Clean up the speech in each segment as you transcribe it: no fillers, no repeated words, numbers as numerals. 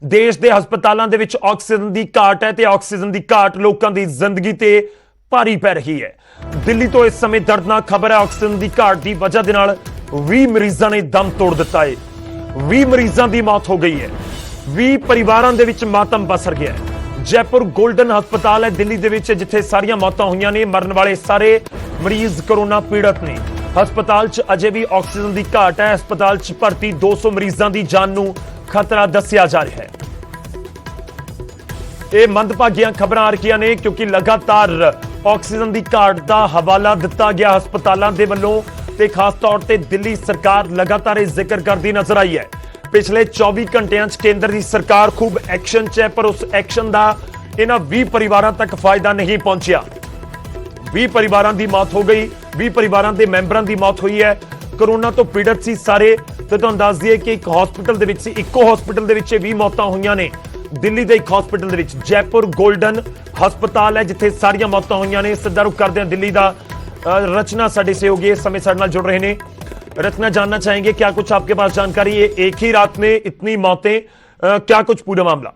देश के हस्पतालों के विच ऑक्सीजन की घाट है तो ऑक्सीजन की घाट लोगों की जिंदगी ते भारी पै रही है। दिल्ली तो इस समय दर्दनाक खबर है, ऑक्सीजन की घाट की वजह के नाल 20 मरीजों ने दम तोड़ दिता है। 20 मरीजों की मौत हो गई है, 20 परिवारों के विच मातम पसर गया है। जयपुर गोल्डन हस्पताल है दिल्ली दे विच जिथे सारियां मौतां होईयां ने, मरन वाले सारे मरीज कोरोना पीड़ित ने। हस्पताल च अजे भी ऑक्सीजन की घाट है। हस्पताल च भर्ती 200 मरीजों की जान नूं खतरा दस्सिया जा रहा है। ये मंदभागियां खबरां आ रही ने क्योंकि लगातार ऑक्सीजन की घाट का हवाला दिता गया हस्पतालों के वलों ते खास तौर पर दिल्ली सरकार लगातार इस जिक्र करती नजर आई है। पिछले 24 घंटिया केंद्र की सरकार खूब एक्शन च है, पर उस एक्शन का इन्हां 20 परिवारों तक फायदा नहीं पहुंचा। 20 परिवारों की मौत हो गई, 20 परिवारों के मैंबरों की मौत हुई है। कोरोना तो पीड़ित सी सारे, तो तुहानूं दस दईए कि एक हॉस्पिटल दे विच इक्को हॉस्पिटल दे विच 20 मौतां होईयां ने। दिल्ली के एक हॉस्पिटल दे विच जयपुर गोल्डन हस्पताल है जिथे सारियां मौतां होईयां ने। सिद्धा रुख करदे हां दिल्ली दा रचना साडे सहयोगी इस समय साडे नाल जुड़ रहे हैं। रचना, जानना चाहेंगे क्या कुछ आपके पास जानकारी है, एक ही रात में इतनी मौतें, क्या कुछ पूरा मामला?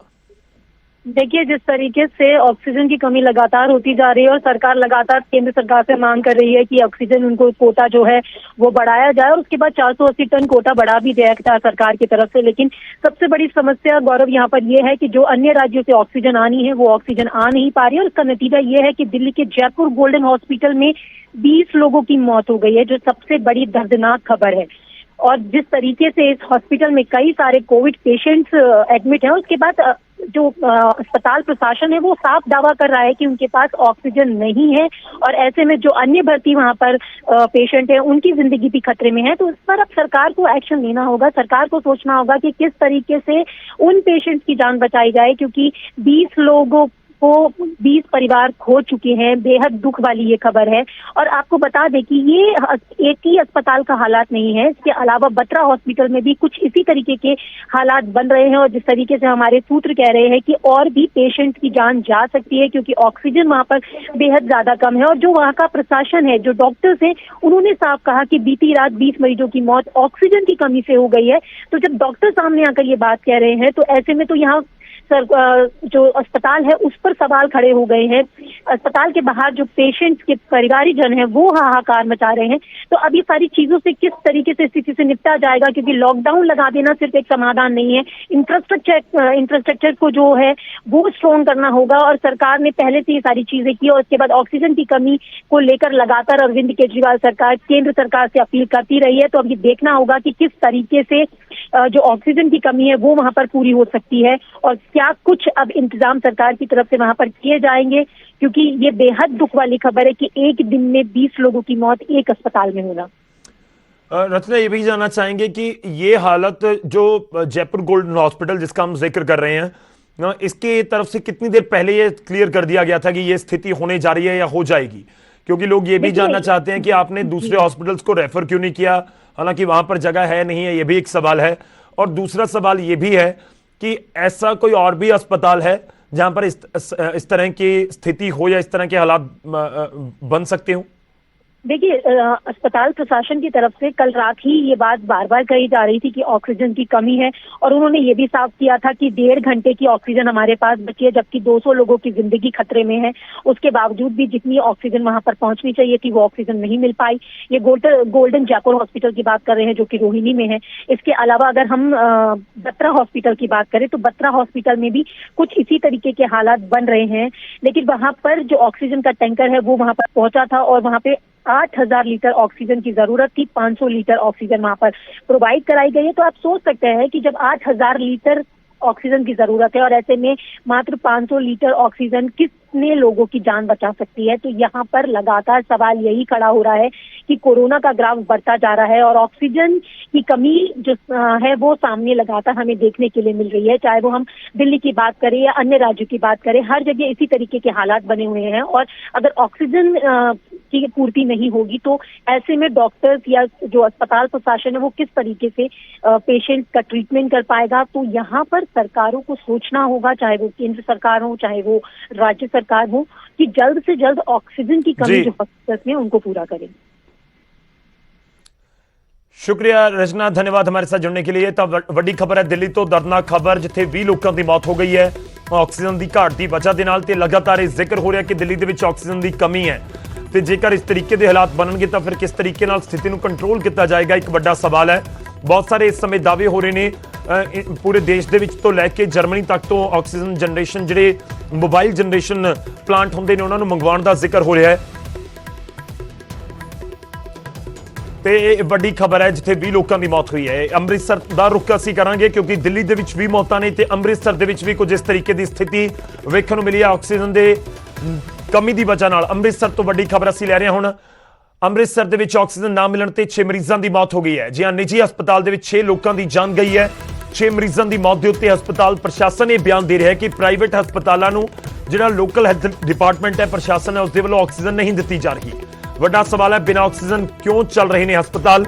देखिए, जिस तरीके से ऑक्सीजन की कमी लगातार होती जा रही है और सरकार लगातार केंद्र सरकार से मांग कर रही है कि ऑक्सीजन उनको कोटा जो है वो बढ़ाया जाए और उसके बाद 480 टन कोटा बढ़ा भी दिया था सरकार की तरफ से। लेकिन सबसे बड़ी समस्या गौरव यहाँ पर ये है कि जो अन्य राज्यों से ऑक्सीजन आनी है वो ऑक्सीजन आ नहीं पा रही है और इसका नतीजा ये है कि दिल्ली के जयपुर गोल्डन हॉस्पिटल में 20 लोगों की मौत हो गई है, जो सबसे बड़ी दर्दनाक खबर है। और जिस तरीके से इस हॉस्पिटल में कई सारे कोविड पेशेंट्स एडमिट हैं, उसके बाद जो अस्पताल प्रशासन है वो साफ दावा कर रहा है कि उनके पास ऑक्सीजन नहीं है और ऐसे में जो अन्य भर्ती वहां पर पेशेंट है उनकी जिंदगी भी खतरे में है। तो इस पर अब सरकार को एक्शन लेना होगा, सरकार को सोचना होगा कि किस तरीके से उन पेशेंट्स की जान बचाई जाए, क्योंकि 20 लोगों को 20 परिवार खो चुके हैं। बेहद दुख वाली ये खबर है। और आपको बता दें कि ये एक ही अस्पताल का हालात नहीं है, इसके अलावा बत्रा हॉस्पिटल में भी कुछ इसी तरीके के हालात बन रहे हैं और जिस तरीके से हमारे सूत्र कह रहे हैं कि और भी पेशेंट की जान जा सकती है क्योंकि ऑक्सीजन वहां पर बेहद ज्यादा कम है। और जो वहां का प्रशासन है, जो डॉक्टर्स हैं, उन्होंने साफ कहा कि बीती रात 20 मरीजों की मौत ऑक्सीजन की कमी से हो गई है। तो जब डॉक्टर सामने आकर ये बात कह रहे हैं तो ऐसे में तो यहाँ जो अस्पताल है उस पर सवाल खड़े हो गए हैं। अस्पताल के बाहर जो पेशेंट्स के परिवारीजन हैं वो हाहाकार मचा रहे हैं। तो अब ये सारी चीजों से किस तरीके से स्थिति से निपटा जाएगा, क्योंकि लॉकडाउन लगा देना सिर्फ एक समाधान नहीं है। इंफ्रास्ट्रक्चर को जो है वो स्ट्रॉन्ग करना होगा और सरकार ने पहले से ये सारी चीजें की और उसके बाद ऑक्सीजन की कमी को लेकर लगातार अरविंद केजरीवाल सरकार केंद्र सरकार से अपील करती रही है। तो अब ये देखना होगा कि किस तरीके से जो ऑक्सीजन की कमी है वो वहां पर पूरी हो सकती है और क्या कुछ अब इंतजाम सरकार की तरफ से वहां पर किए जाएंगे, क्योंकि ये बेहद दुख वाली खबर है कि एक दिन में 20 लोगों की मौत एक अस्पताल में होना। रचना, ये भी जानना चाहेंगे कि ये हालत जो जयपुर गोल्डन हॉस्पिटल जिसका हम जिक्र कर रहे हैं, इसके तरफ से कितनी देर पहले ये क्लियर कर दिया गया था कि ये स्थिति होने जा रही है या हो जाएगी? क्योंकि लोग ये भी जानना चाहते हैं कि आपने दूसरे हॉस्पिटल्स को रेफर क्यों नहीं किया, हालांकि वहां पर जगह है नहीं है, ये भी एक सवाल है। और दूसरा सवाल ये भी है कि ऐसा कोई और भी अस्पताल है जहां पर इस तरह की स्थिति हो या इस तरह के हालात बन सकते हो? देखिए, अस्पताल प्रशासन की तरफ से कल रात ही ये बात बार बार कही जा रही थी कि ऑक्सीजन की कमी है और उन्होंने ये भी साफ किया था कि 1.5 घंटे की ऑक्सीजन हमारे पास बची है, जबकि 200 लोगों की जिंदगी खतरे में है। उसके बावजूद भी जितनी ऑक्सीजन वहां पर पहुंचनी चाहिए थी वो ऑक्सीजन नहीं मिल पाई। ये गोल्डन जयपुर हॉस्पिटल की बात कर रहे हैं जो कि रोहिणी में है। इसके अलावा अगर हम बत्रा हॉस्पिटल की बात करें तो बत्रा हॉस्पिटल में भी कुछ इसी तरीके के हालात बन रहे हैं, लेकिन वहां पर जो ऑक्सीजन का टैंकर है वो वहां पर पहुंचा था और वहां पे 8,000 लीटर ऑक्सीजन की जरूरत थी। 500 लीटर ऑक्सीजन वहां पर प्रोवाइड कराई गई है। तो आप सोच सकते हैं कि जब 8,000 लीटर ऑक्सीजन की जरूरत है और ऐसे में मात्र 500 लीटर ऑक्सीजन कितने लोगों की जान बचा सकती है। तो यहाँ पर लगातार सवाल यही खड़ा हो रहा है कि कोरोना का ग्राफ बढ़ता जा रहा है और ऑक्सीजन की कमी जो है वो सामने लगातार हमें देखने के लिए मिल रही है। चाहे वो हम दिल्ली की बात करें या अन्य राज्यों की बात करें, हर जगह इसी तरीके के हालात बने हुए हैं। और अगर ऑक्सीजन की पूर्ति नहीं होगी तो ऐसे में डॉक्टर्स या जो अस्पताल प्रशासन है वो किस तरीके से पेशेंट का ट्रीटमेंट कर पाएगा। तो यहाँ पर सरकारों को सोचना होगा, चाहे वो केंद्र सरकार हो चाहे वो राज्य सरकार हो, कि जल्द से जल्द ऑक्सीजन की कमी जो हॉस्पिटल्स में उनको पूरा करें। शुक्रिया रचना, धन्यवाद हमारे साथ जुड़ने के लिए। तो ਵੱਡੀ ਖਬਰ ਹੈ ਦਿੱਲੀ ਤੋਂ, ਦਰਦਨਾਕ ਖਬਰ ਜਿੱਥੇ 20 ਲੋਕਾਂ ਦੀ ਮੌਤ ਹੋ ਗਈ ਹੈ ਆਕਸੀਜਨ ਦੀ ਘਾਟ ਦੀ ਵਜ੍ਹਾ ਦੇ ਨਾਲ। ਤੇ ਲਗਾਤਾਰ ਇਹ ਜ਼ਿਕਰ ਹੋ ਰਿਹਾ ਕਿ ਦਿੱਲੀ ਦੇ ਵਿੱਚ ਆਕਸੀਜਨ ਦੀ ਕਮੀ ਹੈ ਤੇ ਜੇਕਰ ਇਸ ਤਰੀਕੇ ਦੇ ਹਾਲਾਤ ਬਣਨਗੇ ਤਾਂ ਫਿਰ ਕਿਸ ਤਰੀਕੇ ਨਾਲ ਸਥਿਤੀ ਨੂੰ ਕੰਟਰੋਲ ਕੀਤਾ ਜਾਏਗਾ, ਇੱਕ ਵੱਡਾ ਸਵਾਲ ਹੈ। ਬਹੁਤ ਸਾਰੇ ਇਸ ਸਮੇਂ ਦਾਅਵੇ ਹੋ ਰਹੇ ਨੇ ਪੂਰੇ ਦੇਸ਼ ਦੇ ਵਿੱਚ ਤੋਂ ਲੈ ਕੇ ਜਰਮਨੀ ਤੱਕ ਤੋਂ ਆਕਸੀਜਨ ਜਨਰੇਸ਼ਨ, ਜਿਹੜੇ ਮੋਬਾਈਲ ਜਨਰੇਸ਼ਨ ਪਲਾਂਟ ਹੁੰਦੇ ਨੇ ਉਹਨਾਂ ਨੂੰ ਮੰਗਵਾਉਣ ਦਾ ਜ਼ਿਕਰ ਹੋ ਰਿਹਾ ਹੈ। ਤੇ ਇਹ ਵੱਡੀ ਖਬਰ ਹੈ ਜਿੱਥੇ 20 ਲੋਕਾਂ ਦੀ ਮੌਤ ਹੋਈ ਹੈ। ਅੰਮ੍ਰਿਤਸਰ ਦਾ ਰੁਖ ਅਸੀਂ ਕਰਾਂਗੇ ਕਿਉਂਕਿ ਦਿੱਲੀ ਦੇ ਵਿੱਚ ਵੀ ਮੌਤਾਂ ਨੇ ਤੇ ਅੰਮ੍ਰਿਤਸਰ ਦੇ ਵਿੱਚ ਵੀ ਕੁਝ ਇਸ ਤਰੀਕੇ ਦੀ ਸਥਿਤੀ ਵੇਖਣ ਨੂੰ ਮਿਲੀ ਹੈ ਆਕਸੀਜਨ ਦੇ ਕਮੀ ਦੀ ਵਜ੍ਹਾ ਨਾਲ। ਅੰਮ੍ਰਿਤਸਰ ਤੋਂ ਵੱਡੀ ਖਬਰ ਅਸੀਂ ਲੈ ਰਹੇ ਹਾਂ ਹੁਣ। ਅੰਮ੍ਰਿਤਸਰ ਦੇ ਵਿੱਚ ਆਕਸੀਜਨ ਨਾ ਮਿਲਣ ਤੇ 6 ਮਰੀਜ਼ਾਂ ਦੀ ਮੌਤ ਹੋ ਗਈ ਹੈ। ਜੀ ਹਾਂ, ਨਿੱਜੀ ਹਸਪਤਾਲ ਦੇ ਵਿੱਚ 6 ਲੋਕਾਂ ਦੀ ਜਾਨ ਗਈ ਹੈ। 6 ਮਰੀਜ਼ਾਂ ਦੀ ਮੌਤ ਦੇ ਉੱਤੇ ਹਸਪਤਾਲ ਪ੍ਰਸ਼ਾਸਨ ਇਹ ਬਿਆਨ ਦੇ ਰਿਹਾ ਹੈ ਕਿ ਪ੍ਰਾਈਵੇਟ ਹਸਪਤਾਲਾਂ ਨੂੰ ਜਿਹੜਾ ਲੋਕਲ ਹੈਲਥ ਡਿਪਾਰਟਮੈਂਟ ਹੈ, ਪ੍ਰਸ਼ਾਸਨ ਹੈ, ਉਸ ਦੇ ਵੱਲੋਂ ਆਕਸੀਜਨ ਨਹੀਂ ਦਿੱਤੀ ਜਾ ਰਹੀ। ਵੱਡਾ ਸਵਾਲ ਹੈ, ਬਿਨਾਂ ਆਕਸੀਜਨ ਕਿਉਂ ਚੱਲ ਰਹੇ ਨੇ ਹਸਪਤਾਲ?